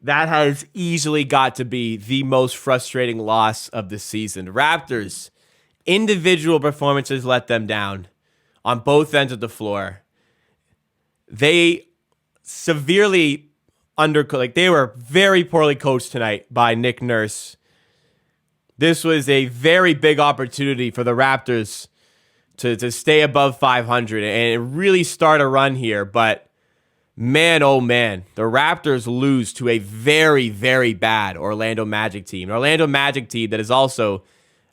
That has easily got to be the most frustrating loss of the season. Raptors, individual performances let them down on both ends of the floor. They severely they were very poorly coached tonight by Nick Nurse. This was a very big opportunity for the Raptors to stay above 500 and really start a run here, but man, oh man, the Raptors lose to a very, very bad Orlando Magic team. An Orlando Magic team that has also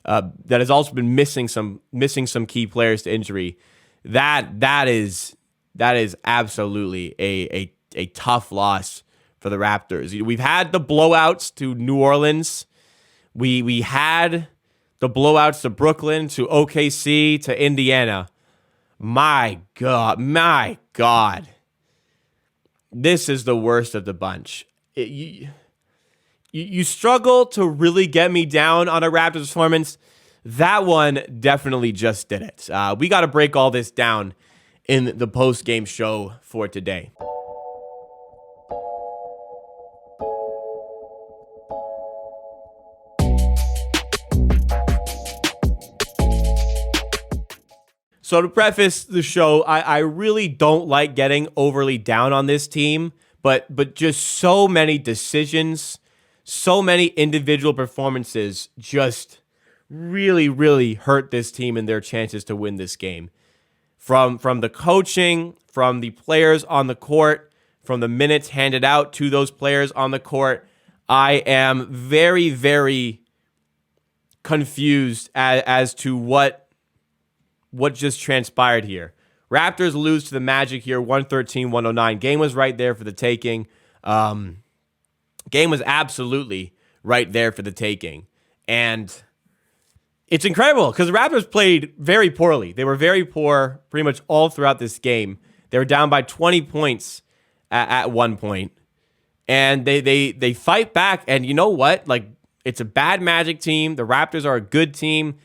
been missing some key players to injury. That is absolutely a tough loss for the Raptors. We've had the blowouts to New Orleans. We had the blowouts to Brooklyn, to OKC, to Indiana. My God. This is the worst of the bunch. You struggle to really get me down on a Raptors performance. That one definitely just did it. We got to break all this down in the post-game show for today. So to preface the show, I really don't like getting overly down on this team, but just so many decisions, so many individual performances just really, really hurt this team and their chances to win this game. From the coaching, from the players on the court, from the minutes handed out to those players on the court, I am very, very confused as to what just transpired here. Raptors lose to the Magic here, 113-109. Game was right there for the taking. Game was absolutely right there for the taking. And it's incredible because the Raptors played very poorly. They were very poor pretty much all throughout this game. They were down by 20 points at one point. And they fight back. And you know what? Like, it's a bad Magic team. The Raptors are a good team.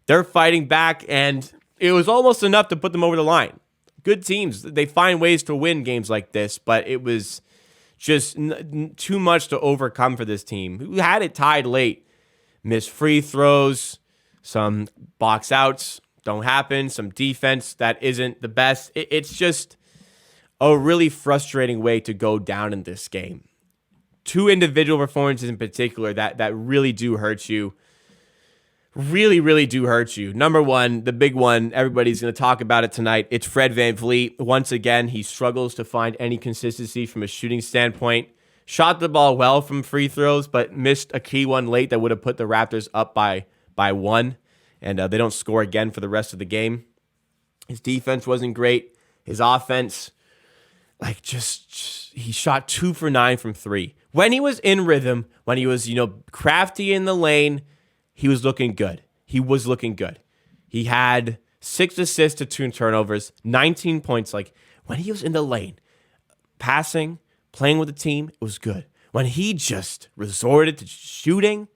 They're fighting back, and it was almost enough to put them over the line. Good teams, they find ways to win games like this, but it was just too much to overcome for this team, who had it tied late. Missed free throws, some box outs don't happen, some defense that isn't the best. It's just a really frustrating way to go down in this game. Two individual performances in particular that really do hurt you. Really, really do hurt you. Number one, the big one, everybody's going to talk about it tonight. It's Fred VanVleet. Once again, he struggles to find any consistency from a shooting standpoint. Shot the ball well from free throws, but missed a key one late that would have put the Raptors up by one. And they don't score again for the rest of the game. His defense wasn't great. His offense, he shot 2 for 9 from 3. When he was in rhythm, when he was, crafty in the lane, he was looking good. He had 6 assists to 2 turnovers, 19 points. Like, when he was in the lane, passing, playing with the team, it was good. When he just resorted to shooting, it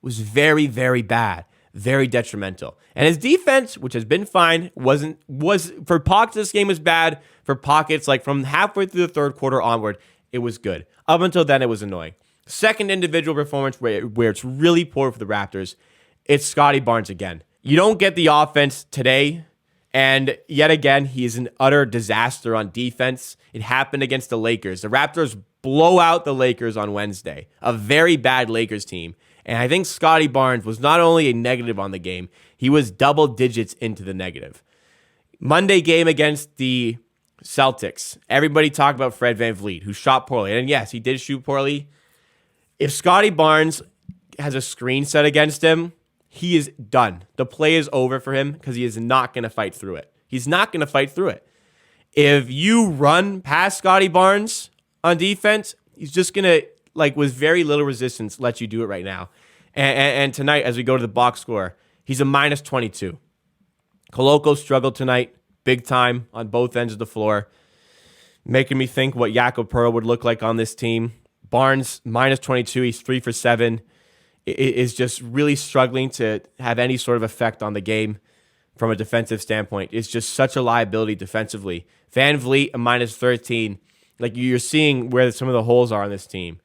was very, very bad, very detrimental. And his defense, which has been fine, was for pockets this game was bad. For pockets, like from halfway through the third quarter onward, it was good. Up until then, it was annoying. Second individual performance where it's really poor for the Raptors, it's Scottie Barnes again. You don't get the offense today, and yet again, he is an utter disaster on defense. It happened against the Lakers. The Raptors blow out the Lakers on Wednesday, a very bad Lakers team. And I think Scottie Barnes was not only a negative on the game, he was double digits into the negative. Monday game against the Celtics. Everybody talked about Fred VanVleet, who shot poorly. And yes, he did shoot poorly. If Scottie Barnes has a screen set against him, he is done. The play is over for him because he is not going to fight through it. He's not going to fight through it. If you run past Scottie Barnes on defense, he's just going to, with very little resistance, let you do it right now. And tonight, as we go to the box score, he's a minus 22. Koloko struggled tonight, big time on both ends of the floor, making me think what Jakob Poeltl would look like on this team. Barnes, minus 22, he's 3 for 7. Is just really struggling to have any sort of effect on the game from a defensive standpoint. It's just such a liability defensively. VanVleet, a minus 13. Like, you're seeing where some of the holes are on this team.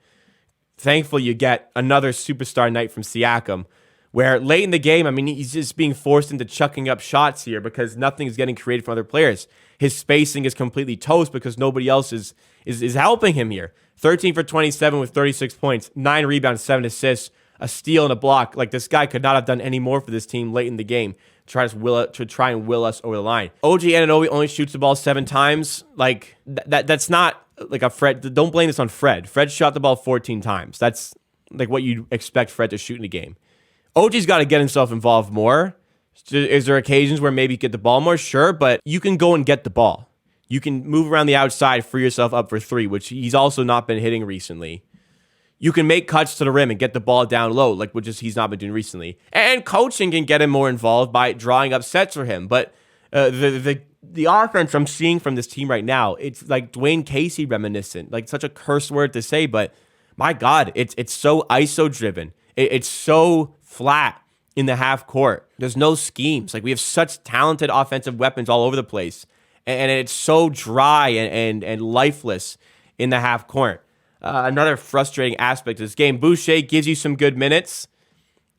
Thankfully, you get another superstar night from Siakam, where late in the game, I mean, he's just being forced into chucking up shots here because nothing is getting created from other players. His spacing is completely toast because nobody else is helping him here. 13 for 27 with 36 points, 9 rebounds, 7 assists, a steal and a block. Like, this guy could not have done any more for this team late in the game to try and will us over the line. OG Anunoby only shoots the ball 7 times. Like, that's not like a Fred. Don't blame this on Fred. Fred shot the ball 14 times. That's like what you'd expect Fred to shoot in a game. OG's got to get himself involved more. Is there occasions where maybe you get the ball more? Sure, but you can go and get the ball. You can move around the outside, free yourself up for 3, which he's also not been hitting recently. You can make cuts to the rim and get the ball down low, like he's not been doing recently. And coaching can get him more involved by drawing up sets for him. But the offense I'm seeing from this team right now, it's like Dwayne Casey reminiscent. Like, such a curse word to say, but my God, it's so ISO driven. It's so flat in the half court. There's no schemes. Like, we have such talented offensive weapons all over the place, and it's so dry and lifeless in the half court. Another frustrating aspect of this game. Boucher gives you some good minutes.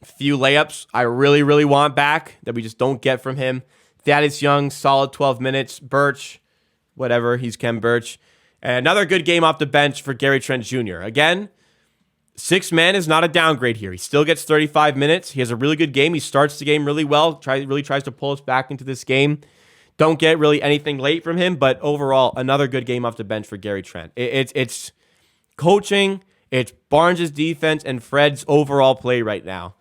A few layups I really, really want back that we just don't get from him. Thaddeus Young, solid 12 minutes. Birch, whatever, he's Ken Birch. And another good game off the bench for Gary Trent Jr. Again, 6 man is not a downgrade here. He still gets 35 minutes. He has a really good game. He starts the game really well. Really tries to pull us back into this game. Don't get really anything late from him, but overall, another good game off the bench for Gary Trent. It's coaching, it's Barnes' defense, and Fred's overall play right now.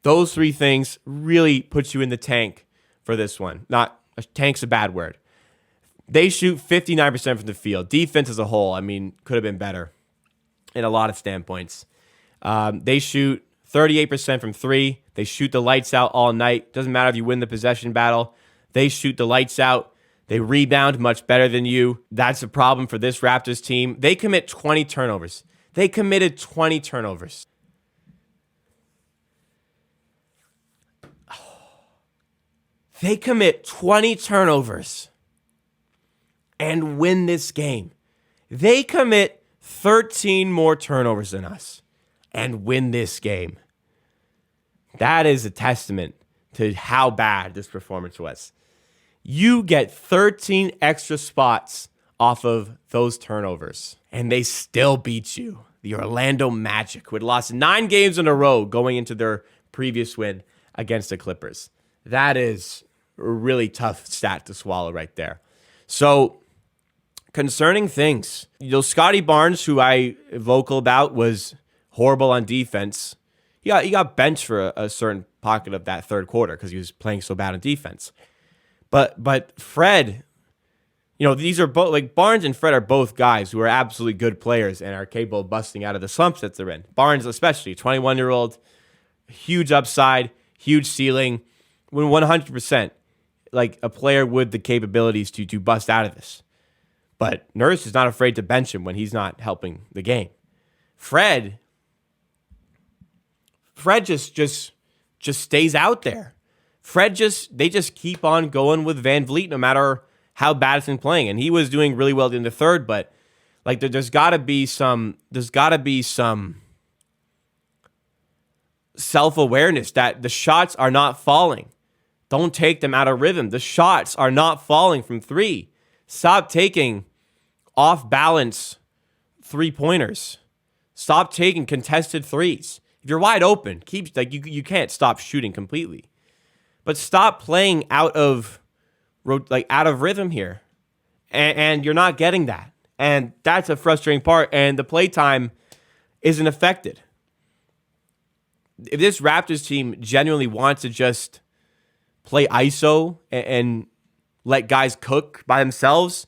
Those 3 things really put you in the tank for this one. Not tank's a bad word. They shoot 59% from the field. Defense as a whole, I mean, could have been better in a lot of standpoints. They shoot 38% from 3. They shoot the lights out all night. Doesn't matter if you win the possession battle. They shoot the lights out. They rebound much better than you. That's a problem for this Raptors team. They commit 20 turnovers. They committed 20 turnovers. They commit 20 turnovers and win this game. They commit 13 more turnovers than us and win this game. That is a testament to how bad this performance was. You get 13 extra spots off of those turnovers, and they still beat you. The Orlando Magic, who had lost 9 games in a row going into their previous win against the Clippers. That is a really tough stat to swallow right there. So, concerning things. Scottie Barnes, who I vocal about, was horrible on defense. He got benched for a certain pocket of that third quarter because he was playing so bad on defense. But Fred, these are both, like, Barnes and Fred are both guys who are absolutely good players and are capable of busting out of the slumps that they're in. Barnes especially, 21-year-old, huge upside, huge ceiling, when 100%, like a player with the capabilities to bust out of this. But Nurse is not afraid to bench him when he's not helping the game. Fred just stays out there. They just keep on going with Van Vliet no matter how bad it's been playing. And he was doing really well in the third, but like there's gotta be some self-awareness that the shots are not falling. Don't take them out of rhythm. The shots are not falling from 3. Stop taking off-balance 3-pointers. Stop taking contested 3s. If you're wide open, you can't stop shooting completely. But stop playing out of rhythm here. And you're not getting that. And that's a frustrating part. And the playtime isn't affected. If this Raptors team genuinely wants to just play ISO and let guys cook by themselves,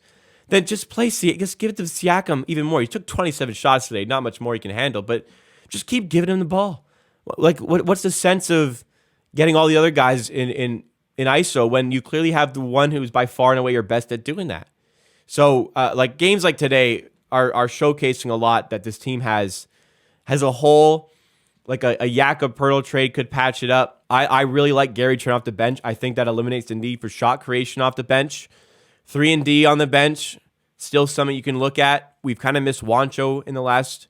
then just give it to Siakam even more. He took 27 shots today, not much more he can handle, but just keep giving him the ball. Like, what's the sense of getting all the other guys in ISO when you clearly have the one who's by far and away your best at doing that? So, games like today are showcasing a lot that this team has a hole. Like a Jakob Poeltl trade could patch it up. I really like Gary Trent off the bench. I think that eliminates the need for shot creation off the bench. 3-and-D on the bench, still something you can look at. We've kind of missed Wancho in the last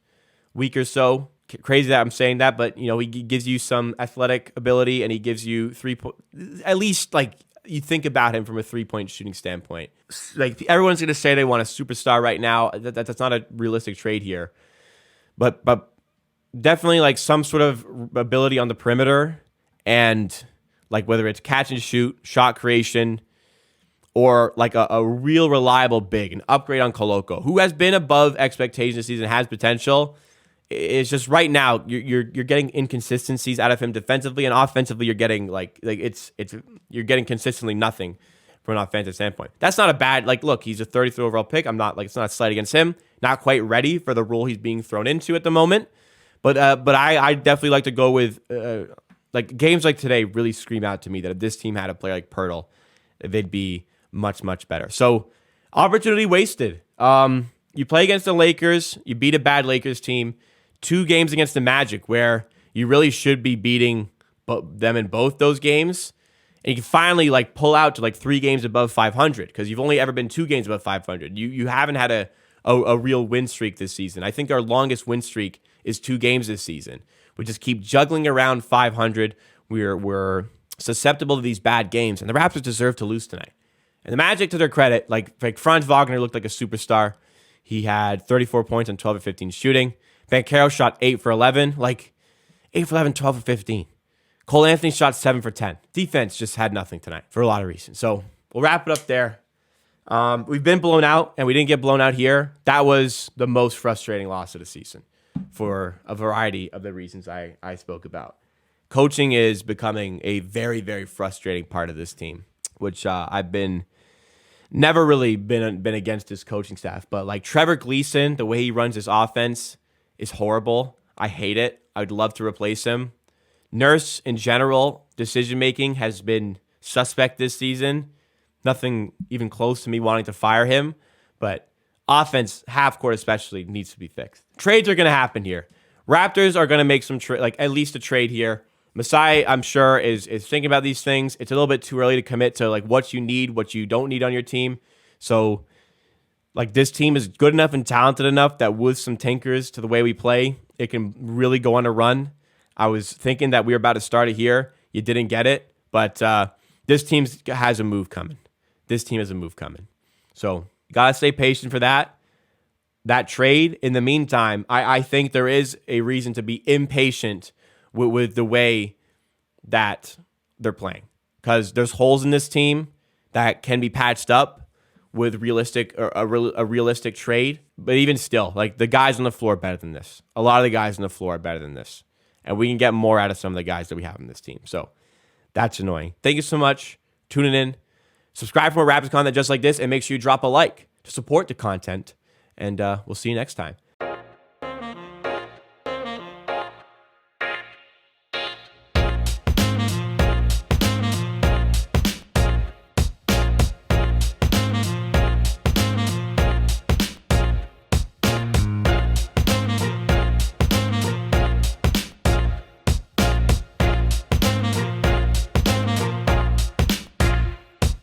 week or so. crazy that I'm saying that, but you know, he gives you some athletic ability and he gives you at least like you think about him from a 3-point shooting standpoint. Like everyone's going to say they want a superstar right now. That's not a realistic trade here, but definitely like some sort of ability on the perimeter and like whether it's catch and shoot, shot creation, or like a real reliable big, an upgrade on Koloko, who has been above expectations this season, has potential. It's just right now you're getting inconsistencies out of him defensively, and offensively you're getting like you're getting consistently nothing from an offensive standpoint. That's not a bad, like, look, he's a 33 overall pick. I'm not like, it's not a slight against him. Not quite ready for the role he's being thrown into at the moment. But I definitely like to go with like games like today really scream out to me that if this team had a player like Pirtle, they'd be much, much better. So opportunity wasted. You play against the Lakers, you beat a bad Lakers team. 2 games against the Magic where you really should be beating them in both those games. And you can finally like pull out to like 3 games above 500 because you've only ever been 2 games above 500. You haven't had a real win streak this season. I think our longest win streak is 2 games this season. We just keep juggling around 500. We're susceptible to these bad games, and the Raptors deserve to lose tonight. And the Magic, to their credit, like Franz Wagner looked like a superstar. He had 34 points on 12 of 15 shooting. Banchero shot 8 for 11. Like 8 for 11, 12 for 15. Cole Anthony shot 7 for 10. Defense just had nothing tonight for a lot of reasons. So we'll wrap it up there. We've been blown out, and we didn't get blown out here. That was the most frustrating loss of the season for a variety of the reasons I spoke about. Coaching is becoming a very, very frustrating part of this team, which I've never really been against this coaching staff. But like Trevor Gleason, the way he runs his offense is horrible. I hate it. I would love to replace him. Nurse, in general, decision-making has been suspect this season. Nothing even close to me wanting to fire him. But offense, half court especially, needs to be fixed. Trades are going to happen here. Raptors are going to make some at least a trade here. Masai, I'm sure, is thinking about these things. It's a little bit too early to commit to like what you need, what you don't need on your team. So, like this team is good enough and talented enough that with some tinkers to the way we play, it can really go on a run. I was thinking that we were about to start it here. You didn't get it, but this team has a move coming. This team has a move coming. So, you got to stay patient for that trade. In the meantime, I think there is a reason to be impatient with the way that they're playing, because there's holes in this team that can be patched up with a realistic trade. But even still, like the guys on the floor are better than this. A lot of the guys on the floor are better than this, and we can get more out of some of the guys that we have in this team. So that's annoying. Thank you so much tuning in. Subscribe for more Raptors content just like this, and make sure you drop a like to support the content. And we'll see you next time.